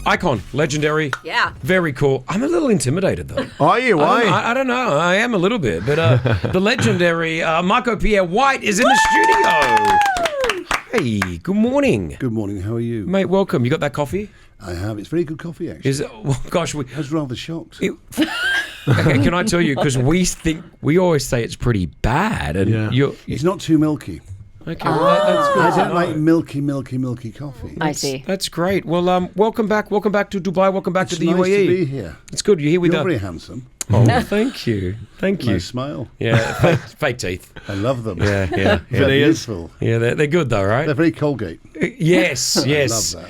Icon, legendary. Yeah. Very cool. I'm a little intimidated, though. Are you? Why? I don't know. I am a little bit. But the legendary Marco Pierre White is in the studio. Hey, good morning. Good morning. How are you? Mate, welcome. You got that coffee? I have. It's very good coffee, actually. Is it? Well, gosh, I was rather shocked. Okay, can I tell you? Because we always say it's pretty bad. And It's not too milky. Okay, well, that's good. I don't like milky coffee. I see. That's great. Well, welcome back. Welcome back to Dubai. Welcome back to the nice UAE. to be here. It's good. You're here with You're us. very handsome. Oh, thank you. Thank you. Nice smile. Yeah, fake teeth. I love them. Yeah. They're beautiful. Yeah, they're good though, right? They're very Colgate. Yes. I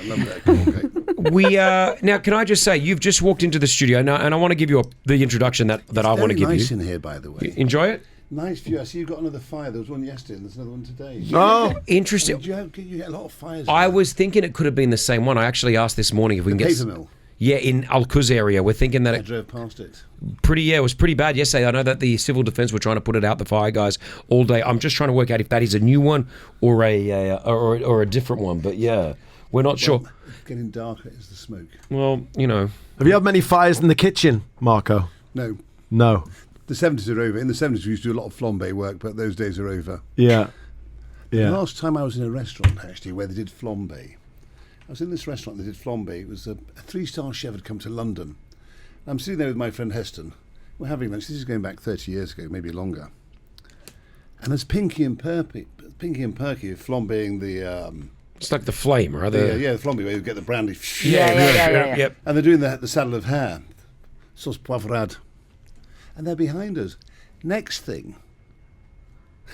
love that Colgate. We now, can I just say, you've just walked into the studio now, and I want to give you the introduction that I want to give nice you. in here, by the way. Enjoy it. Nice view. I see you've got another fire. There was one yesterday, and there's another one today. Oh, Interesting. You get a lot of fires. I was thinking it could have been the same one. I actually asked this morning if we can get paper mill. Yeah, in Al Quoz area. We're thinking that I drove past it. it was pretty bad yesterday. I know that the civil defence were trying to put it out, the fire guys, all day. I'm just trying to work out if that is a new one or a different one. But yeah, we're not sure. It's getting darker as the smoke. Well, you know. have you had many fires in the kitchen, Marco? No. No. The 70s are over. In the 70s, we used to do a lot of flambe work, but those days are over. Yeah. The last time I was in a restaurant, actually, where they did flambe, I was in this restaurant that did flambe. It was a 3-star chef had come to London. I'm sitting there with my friend Heston. We're having lunch. This is going back 30 years ago, maybe longer. And there's Pinky and Perky flambeing the... It's like the flame, right? the flambe where you get the brandy. Yeah. Yep. And they're doing the saddle of hair. Sauce poivrade. And they're behind us. Next thing,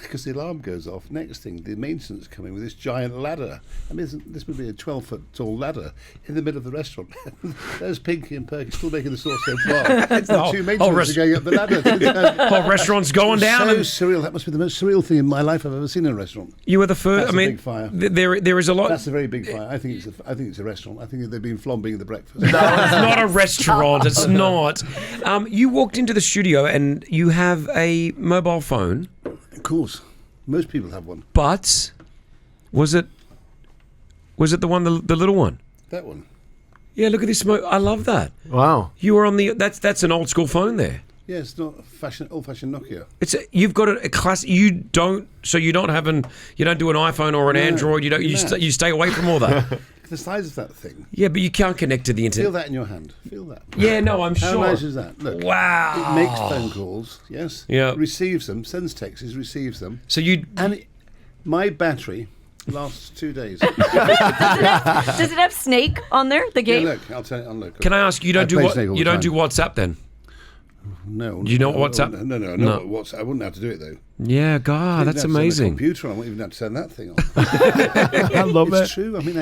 because the alarm goes off, next thing, the maintenance coming with this giant ladder. I mean, this would be a 12-foot tall ladder in the middle of the restaurant. There's Pinky and Perky still making the sauce so far. The two maintenance are going up the ladder. Whole restaurant's going down. So surreal. That must be the most surreal thing in my life I've ever seen in a restaurant. You were the first. That's a big fire. There is a lot. That's a very big fire. I think it's a restaurant. I think they've been flambing the breakfast. No, it's not a restaurant. It's not. You walked into the studio and you have a mobile phone. Of course. Most people have one. But was it the one, the little one? That one. Yeah, look at this. I love that. Wow. You were on that's an old school phone there. Yeah, it's not old-fashioned Nokia. You've got a class. You don't do an iPhone or an Android. You don't. You stay away from all that. The size of that thing. Yeah, but you can't connect to the internet. Feel that in your hand. Feel that. Yeah, no, I'm sure. How nice is that? Look. Wow. It makes phone calls. Yes. Yeah. Receives them. Sends texts. Receives them. So My battery lasts 2 days. Does it have Snake on there? The game. Yeah, look, I'll tell you. Look. Can I ask you? Don't do WhatsApp then? No. Do you know WhatsApp? No. WhatsApp. I wouldn't have to do it though. Yeah, God, that's amazing. Computer. I wouldn't even have to send that thing on. I love it. It's true. I mean,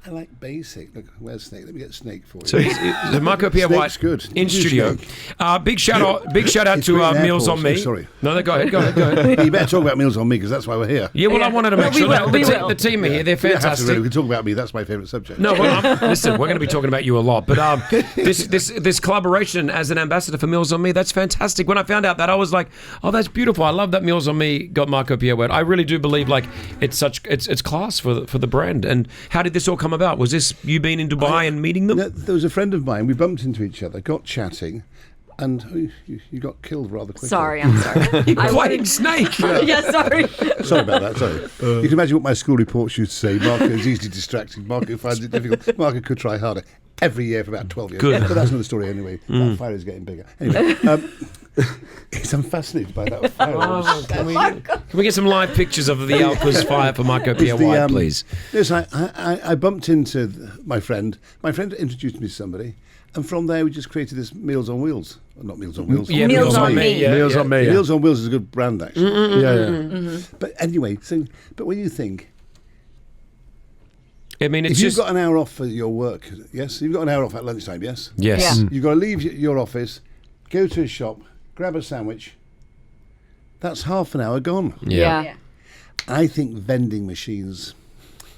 I like basic. Look, where's Snake? Let me get Snake for you. So Marco Pierre White good. in studio. Big shout out to Meals on Me. Sorry. No, go ahead. You better talk about Meals on Me because that's why we're here. Yeah, well, I wanted to make sure that the team are here. They're fantastic. We can talk about me. That's my favourite subject. No, well, listen, we're going to be talking about you a lot. But this collaboration as an ambassador for Meals on Me, that's fantastic. When I found out that, I was like, oh, that's beautiful. I love that Meals on Me got Marco Pierre White. I really do believe like it's class for the brand. And how did this all come about? Was this you being in Dubai and meeting them? No, there was a friend of mine. We bumped into each other, got chatting, and you got killed rather quickly. Sorry, I'm sorry. You're playing Snake. Yeah, sorry. Sorry about that. Sorry. You can imagine what my school reports used to say. Marco is easily distracted. Marco finds it difficult. Marco could try harder. Every year for about 12 years. Good. But that's another story anyway. That fire is getting bigger. Anyway, I'm fascinated by that fire. Can we get some live pictures of the Al Quoz fire for Marco Pierre White, please? Yes, I bumped into my friend. My friend introduced me to somebody, and from there we just created this Meals on Wheels. Not Meals on Wheels. Yeah, Meals on Me. Yeah, Meals on Me. Yeah. Meals on Wheels is a good brand, actually. Yeah. But anyway, but when you think, I mean, it's if just... you've got an hour off for your work, yes? You've got an hour off at lunchtime, yes? Yes. Yeah. You've got to leave your office, go to a shop, grab a sandwich. That's half an hour gone. Yeah. I think vending machines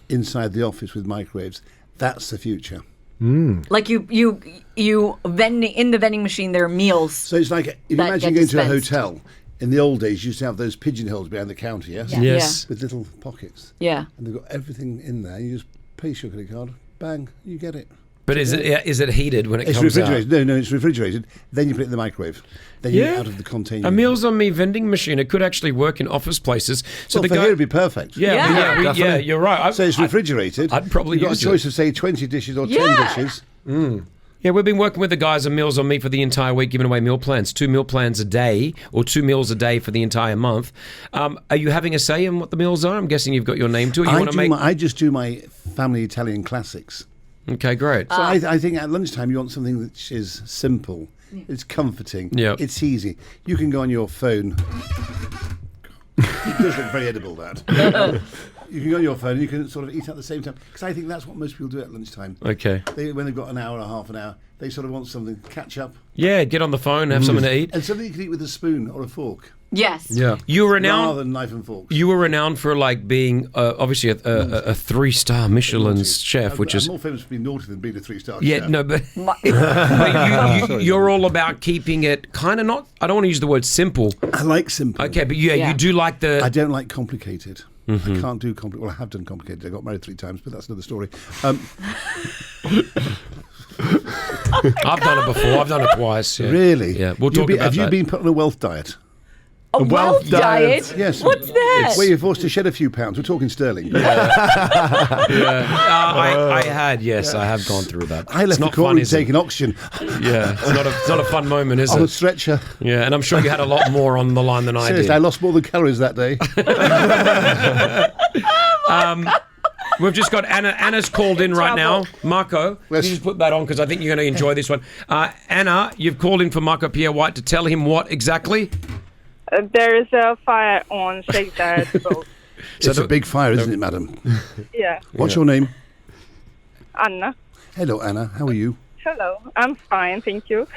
inside the office with microwaves, that's the future. Like you vending in the vending machine, there are meals. So it's like, if you that imagine get going to a dispensed. hotel, in the old days you used to have those pigeonholes behind the counter, yes? Yeah. Yes. With little pockets. Yeah. And they've got everything in there. You just place your credit card, bang, you get it. But is it heated when it It's comes refrigerated. out? No, it's refrigerated. Then you put it in the microwave. Then you get out of the container. A Meals on Me vending machine. It could actually work in office places. So Well, for here it'd be perfect. Yeah, you're right. So it's refrigerated. I'd probably You've got a use choice it. of, say, 20 dishes or 10 Yeah. dishes. Yeah, we've been working with the guys on Meals on Me for the entire week, giving away meal plans, 2 meal plans a day, or 2 meals a day for the entire month. Are you having a say in what the meals are? I'm guessing you've got your name to it. I just do my family Italian classics. Okay, great. So I think at lunchtime you want something which is simple. It's comforting. Yeah. It's easy. You can go on your phone. It does look very edible, that. You can go on your phone and you can sort of eat at the same time. Because I think that's what most people do at lunchtime. Okay. When they've got an hour or half an hour, they sort of want something, catch up. Yeah, get on the phone, have something to eat. And something you can eat with a spoon or a fork. Yes. Yeah. You were Rather renowned. than knife and forks. You were renowned for like being obviously a 3-star Michelin chef, which I'm is more famous for being naughty than being a 3-star yeah, chef. no, but, but you're all about keeping it kind of not. I don't want to use the word simple. I like simple. Okay, but you do like the. I don't like complicated. I can't do complicated. Well, I have done complicated. I got married 3 times, but that's another story. I've done it before. I've done it twice. Yeah. Really? Yeah, we'll talk about Have you that. been put on a wealth diet? A wealth diet? diet. Yes. What's that? Where you're forced to shed a few pounds. We're talking sterling. I had, yes, I have gone through that. I It's left the not fun, courtroom is it? taking oxygen Yeah, it's not a fun moment, is on a it? stretcher. Yeah, and I'm sure you had a lot more on the line than I Seriously, did. I lost more than calories that day. We've just got Anna. Anna's called in right now. Marco, Yes. you just put that on because I think you're going to enjoy this one. Anna, you've called in for Marco Pierre White to tell him what exactly? There is a fire on Shake That boat. It's a big fire, isn't it, madam? Yeah. What's your name? Anna. Hello, Anna. How are you? Hello. I'm fine, thank you.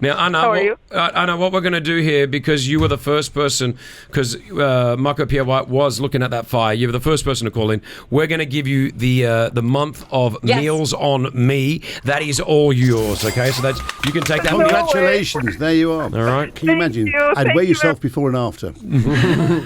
Now, Anna, How are you? Anna, what we're going to do here, because you were the first person, because Marco Pierre White was looking at that fire, you were the first person to call in. We're going to give you the month of Yes. Meals on Me. That is all yours, okay? So that's you can take that. Congratulations. There you are. All right. Can you Thank imagine? you, I'd thank weigh you. yourself before and after.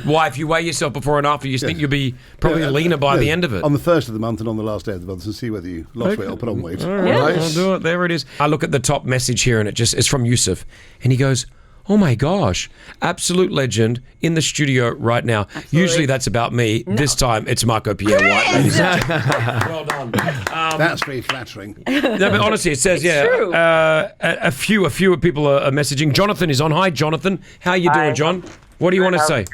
Why, if you weigh yourself before and after, you think you'll be probably leaner by the end of it. On the first of the month and on the last day of the month, and see whether you lost weight or put on weight. All right, I'll do it. There it is. I look at the top message here, and it's from Yusuf, and he goes, "Oh my gosh, absolute legend in the studio right now." Usually that's about me. This time it's Marco Pierre White. Ladies and gentlemen. Well done. That's very flattering. No, but honestly, it says true. a few people are messaging. Jonathan is on. Hi, Jonathan. How you doing, Hi. John? What do you want to say?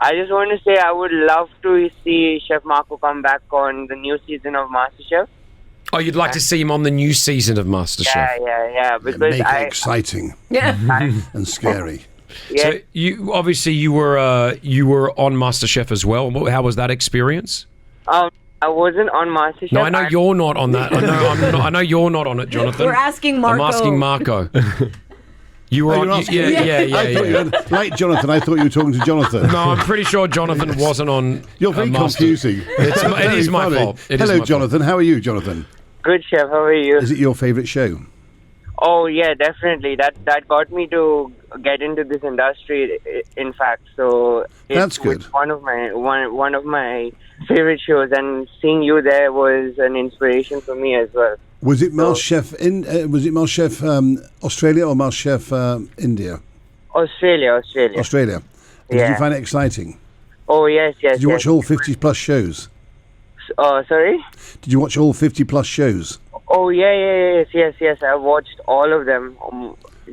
I just want to say I would love to see Chef Marco come back on the new season of MasterChef. Oh, you'd like to see him on the new season of MasterChef? Yeah. Because Make it I exciting Yeah. and scary. yeah, So you obviously you were on MasterChef as well. How was that experience? I wasn't on MasterChef. No, I know you're not on that. I know you're not on it, Jonathan. We're asking Marco. I'm asking Marco. You were Oh, on. you're asking Yeah. I thought you Yeah. were, like Jonathan, I thought you were talking to Jonathan. No, I'm pretty sure Jonathan wasn't on. You're very Master. confusing. It Very is my funny. fault. It is Hello, my Jonathan. How are you, Jonathan? Good, Chef. How are you? Is it your favourite show? Oh yeah, definitely. That got me to get into this industry. In fact, so That's good. was one of my favorite shows, and seeing you there was an inspiration for me as well. Was it MasterChef Australia or MasterChef India? Australia. Australia. And Did you Yeah. find it exciting? Oh yes. Did you watch all 50 plus shows? Sorry. Did you watch all 50 plus shows? Oh yes. I've watched all of them.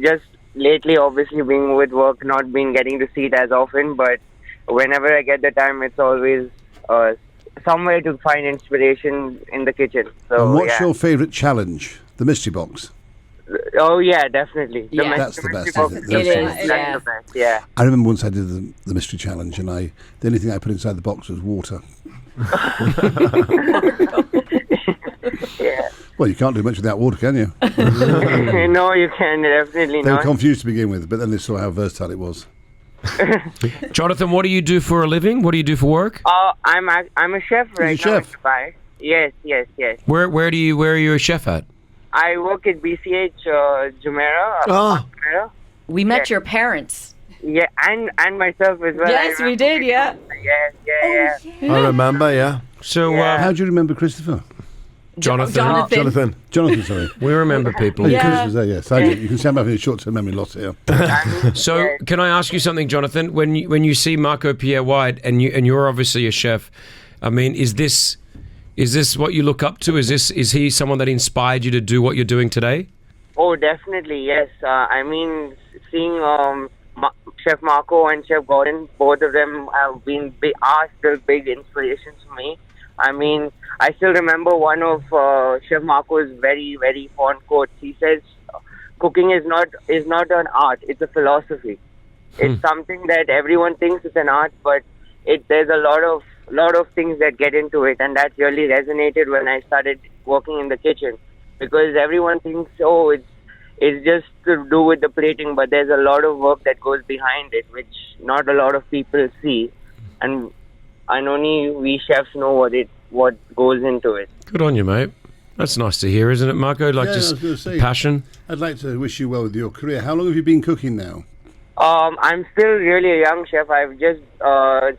Just lately, obviously, being with work, not been getting to see it as often. But whenever I get the time, it's always somewhere to find inspiration in the kitchen. So And what's yeah. your favourite challenge? The mystery box. Oh yeah, definitely. Yeah. That's the best, mystery isn't it? box It is, that's yeah. the best. Yeah. I remember once I did the mystery challenge, and the only thing I put inside the box was water. Yeah. Well, you can't do much without water, can you? No, you can definitely They were not. confused to begin with, but then they saw how versatile it was. Jonathan, what do you do for a living? What do you do for work? I'm a chef right You're a now. chef? in Dubai. Yes. Where are you a chef at? I work at BCH Jumeirah. Ah. Jumeirah. We met your parents. Yeah, and myself as well. Yes, we did, yeah. Yeah. I remember, yeah. So Yeah. How do you remember Christopher? Jonathan. Jonathan, sorry. We remember people. Yeah. Kris was there, yes. You can see I'm having a short-term memory loss here. So, can I ask you something, Jonathan? When you see Marco Pierre White, and you're obviously a chef, I mean, is this what you look up to? Is he someone that inspired you to do what you're doing today? Oh, definitely, yes. I mean, seeing Chef Marco and Chef Gordon, both of them have been still big inspirations for me. I mean, I still remember one of Chef Marco's very, very fond quotes. He says, "Cooking is not an art; it's a philosophy. It's something that everyone thinks it's an art, but there's a lot of things that get into it, and that really resonated when I started working in the kitchen, because everyone thinks, oh, it's just to do with the plating, but there's a lot of work that goes behind it, which not a lot of people see, and only we chefs know what goes into it." Good on you, mate. That's nice to hear, isn't it, Marco? Like, Yeah, I was just gonna say, passion. I'd like to wish you well with your career. How long have you been cooking now? I'm still really a young chef. I've just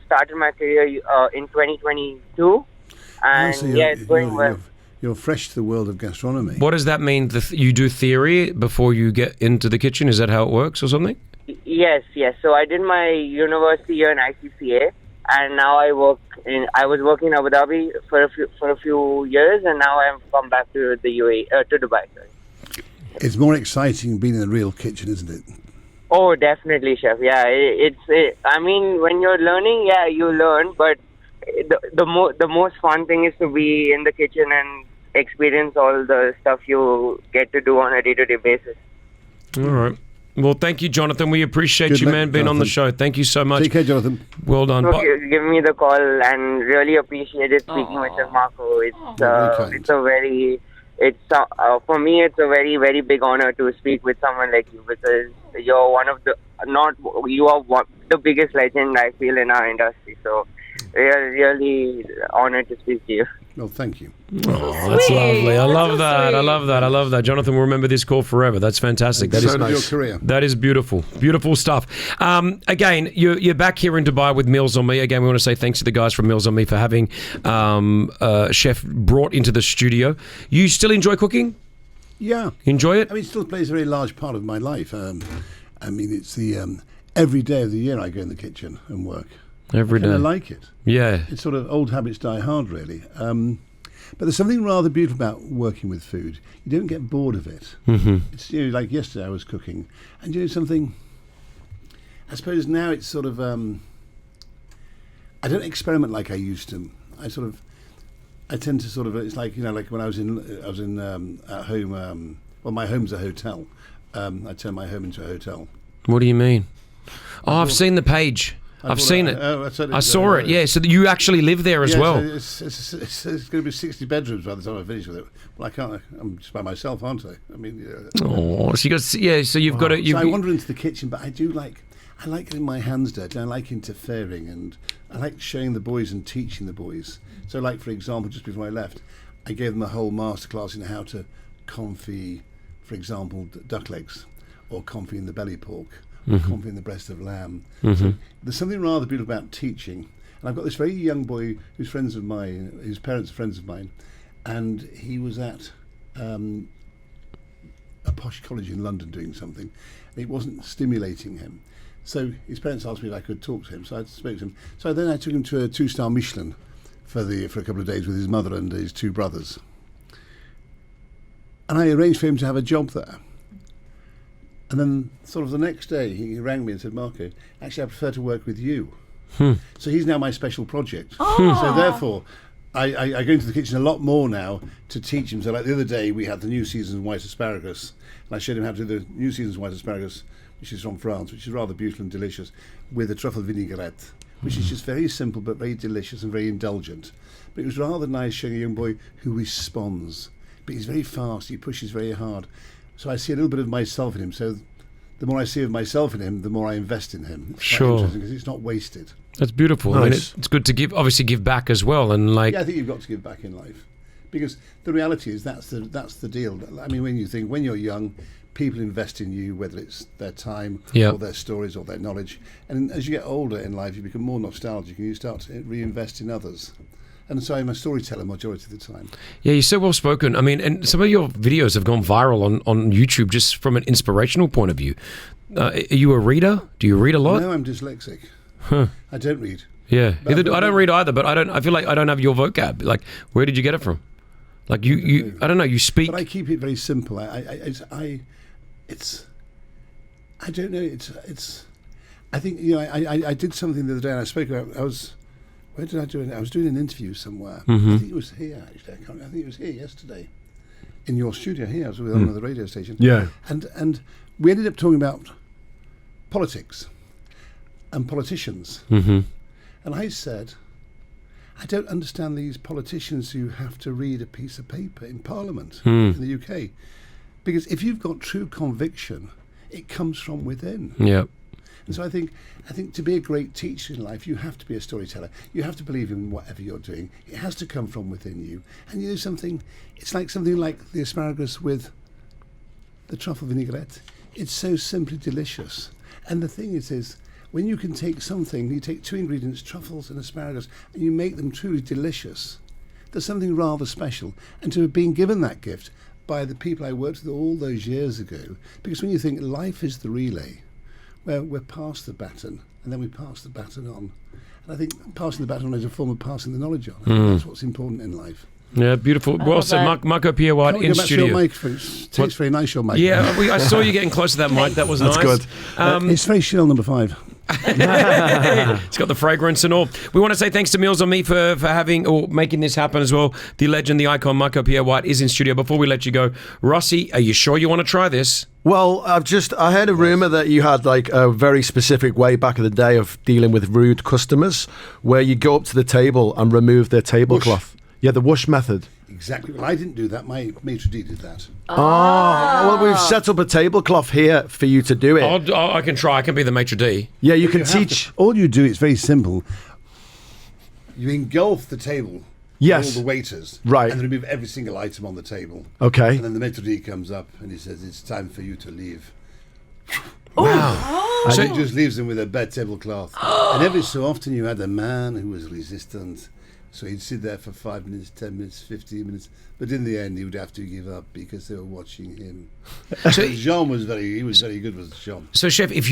started my career in 2022, and So it's going well. You're fresh to the world of gastronomy. What does that mean? You do theory before you get into the kitchen? Is that how it works or something? Yes. So I did my university year in ICCA, and now I was working in Abu Dhabi for a few years, and now I've come back to the UAE, to Dubai. Sorry. It's more exciting being in the real kitchen, isn't it? Oh, definitely, chef. Yeah, I mean, when you're learning, yeah, you learn, but the most fun thing is to be in the kitchen and experience all the stuff you get to do on a day-to-day basis. All right. Well, thank you, Jonathan. We appreciate Good you, luck, man, being on the Jonathan. show. Thank you so much. Take care, Jonathan. Well done. So give me the call, and really appreciated speaking with Chef Marco. For me, it's a very, very big honor to speak with someone like you, because you're the biggest legend I feel in our industry. So really honored to speak to you. Well, thank you. Oh, that's lovely. I love that. sweet. I love that. I love that. Jonathan will remember this call forever. That's fantastic. That is So nice. Your career. That is beautiful. Beautiful stuff. Again, you're back here in Dubai with Meals on Me. Again, we want to say thanks to the guys from Meals on Me for having Chef brought into the studio. You still enjoy cooking? Yeah. Enjoy it? I mean, it still plays a very large part of my life. I mean, it's the every day of the year I go in the kitchen and work. Every day. I like it. Yeah. It's sort of old habits die hard, really. But there's something rather beautiful about working with food. You don't get bored of it. Mm-hmm. It's like yesterday I was cooking, and something. I suppose now it's sort of. I don't experiment like I used to. I tend to sort of. It's like like when I was in at home. Well, my home's a hotel. I turned my home into a hotel. What do you mean? Oh, I've seen the page. I've seen it. I saw it. Yeah. So you actually live there as well. So it's going to be 60 bedrooms by the time I finish with it. Well, I can't. I'm just by myself, aren't I? I mean. Oh, so you got. Yeah. So you've got it. So I wander into the kitchen, but I like getting my hands dirty. I like interfering, and I like showing the boys and teaching the boys. So, like for example, just before I left, I gave them a whole masterclass in how to confit, for example, duck legs, or confit in the belly pork. Confit in the breast of lamb. So there's something rather beautiful about teaching. And I've got this very young boy who's friends of mine, his parents are friends of mine, and he was at a posh college in London doing something, and it wasn't stimulating him. So his parents asked me if I could talk to him, so I spoke to him. So then I took him to a 2-star Michelin for a couple of days with his mother and his 2 brothers. And I arranged for him to have a job there. And then sort of the next day he rang me and said, "Marco, actually I prefer to work with you." So he's now my special project. So therefore I go into the kitchen a lot more now to teach him. So like the other day we had the new season's white asparagus, and I showed him how to do the new season's white asparagus, which is from France, which is rather beautiful and delicious, with a truffle vinaigrette, which is just very simple but very delicious and very indulgent. But it was rather nice showing a young boy who responds. But he's very fast, he pushes very hard. So I see a little bit of myself in him. So the more I see of myself in him, the more I invest in him. It's quite interesting because it's not wasted. That's beautiful. Nice. I mean, it's good to give back as well, and like. Yeah, I think you've got to give back in life, because the reality is that's the deal. I mean, when you're young, people invest in you, whether it's their time or their stories or their knowledge. And as you get older in life, you become more nostalgic and you start to reinvest in others. And so I'm a storyteller majority of the time. Yeah, you're so well spoken. I mean, and some of your videos have gone viral on YouTube just from an inspirational point of view. Are you a reader? Do you read a lot? No, I'm dyslexic. I don't read. Yeah, But- I don't read either, but I feel like I don't have your vocab. Like, where did you get it from? Like you I don't know. You speak. But I keep it very simple. I don't know. It's. I think I did something the other day, and I spoke about. Where did I do it? I was doing an interview somewhere. I think it was here. Actually, I think it was here yesterday, in your studio here. I was with on the radio station. Yeah. And we ended up talking about politics and politicians. Mm-hmm. And I said, I don't understand these politicians who have to read a piece of paper in Parliament in the UK. Because if you've got true conviction, it comes from within. Yeah. And so I think to be a great teacher in life, you have to be a storyteller. You have to believe in whatever you're doing. It has to come from within you. And you know something, it's like something like the asparagus with the truffle vinaigrette. It's so simply delicious. And the thing is when you can take something, you take two ingredients, truffles and asparagus, and you make them truly delicious, there's something rather special. And to have been given that gift by the people I worked with all those years ago, because when you think life is the relay, where we're past the baton, and then we pass the baton on. And I think passing the baton on is a form of passing the knowledge on. I think that's what's important in life. Yeah, beautiful. Well said, Marco Pierre White in Go back to your studio. microphone. It tastes very nice, your mic. Yeah, I saw you getting close to that mic. That was That's nice. good. It's very Chanel number 5. It's got the fragrance and all. We want to say thanks to Meals on Me for having or making this happen as well. The legend, the icon, Marco Pierre White is in studio. Before we let you go, Rossi, are you sure you want to try this? Well, I heard a rumor that you had like a very specific way back in the day of dealing with rude customers, where you go up to the table and remove their tablecloth. Yeah, the whoosh method. Exactly. Well, I didn't do that. My maitre d' did that. Well, we've set up a tablecloth here for you to do it. I can try. I can be the maitre d'. Yeah, you can have teach. all you do, it's very simple. You engulf the table. Yes. All the waiters. Right. And remove every single item on the table. Okay. And then the maitre d' comes up and he says, it's time for you to leave. Wow. And he just leaves them with a bad tablecloth. And every so often you had a man who was resistant. So he'd sit there for 5 minutes, 10 minutes, 15 minutes. But in the end, he would have to give up because they were watching him. So Jean was very good with Jean. So, Chef, if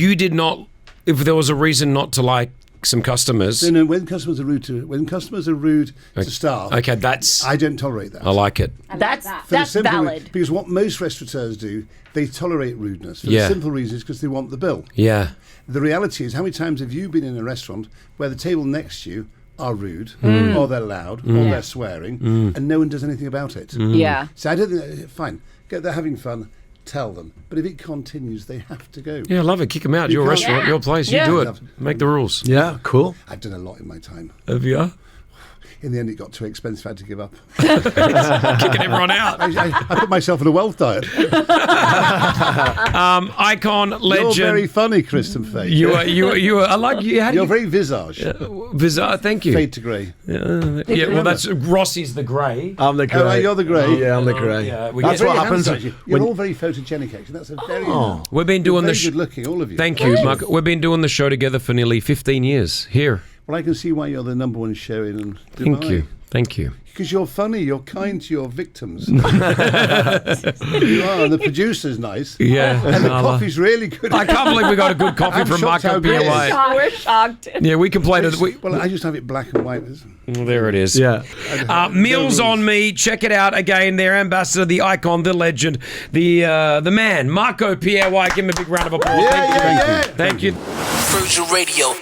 there was a reason not to like some customers. No, when customers are rude to staff, Okay, that's. I don't tolerate that. I like it. That's For the simple valid. because what most restaurateurs do, they tolerate rudeness for Yeah. the simple reason is because they want the bill. Yeah. The reality is, how many times have you been in a restaurant where the table next to you are rude, or they're loud, or they're swearing, and no one does anything about it? Yeah. So I don't think, fine, they're having fun, tell them. But if it continues, they have to go. Yeah, I love it. Kick them out. You Your can't- restaurant, your place. Yeah. You do it. Make the rules. Yeah, cool. I've done a lot in my time. Have you? In the end, it got too expensive. I had to give up. Kicking everyone out. I put myself on a wealth diet. Icon, legend. You're very funny, Kristen Fade. You are. I like you. You're very visage. Thank you. Fade to grey. Yeah, well, that's Rossi's the grey. I'm the grey. Oh, you're the grey. Yeah, I'm the grey. Yeah, we That's get- what Very happens handsome, actually. You're when all very photogenic, actually. That's a very. We've been doing very the. good looking, all of you. Thank you, Mark. We've been doing the show together for nearly 15 years. Here. Well, I can see why you're the number one show in Dubai. Thank you. Thank you. Because you're funny, you're kind to your victims. You are, and the producer's nice. Yeah. And the coffee's really good. I can't believe we got a good coffee I'm from shocked Marco how good Pierre it is. White. We're shocked. Yeah, we complained. Well, I just have it black and white. There it is. Yeah. Meals on Me. Check it out again. Their ambassador, the icon, the legend, the man, Marco Pierre White. Give him a big round of applause. Yeah, Thank you. yeah, yeah. Thank you. Virgin Radio.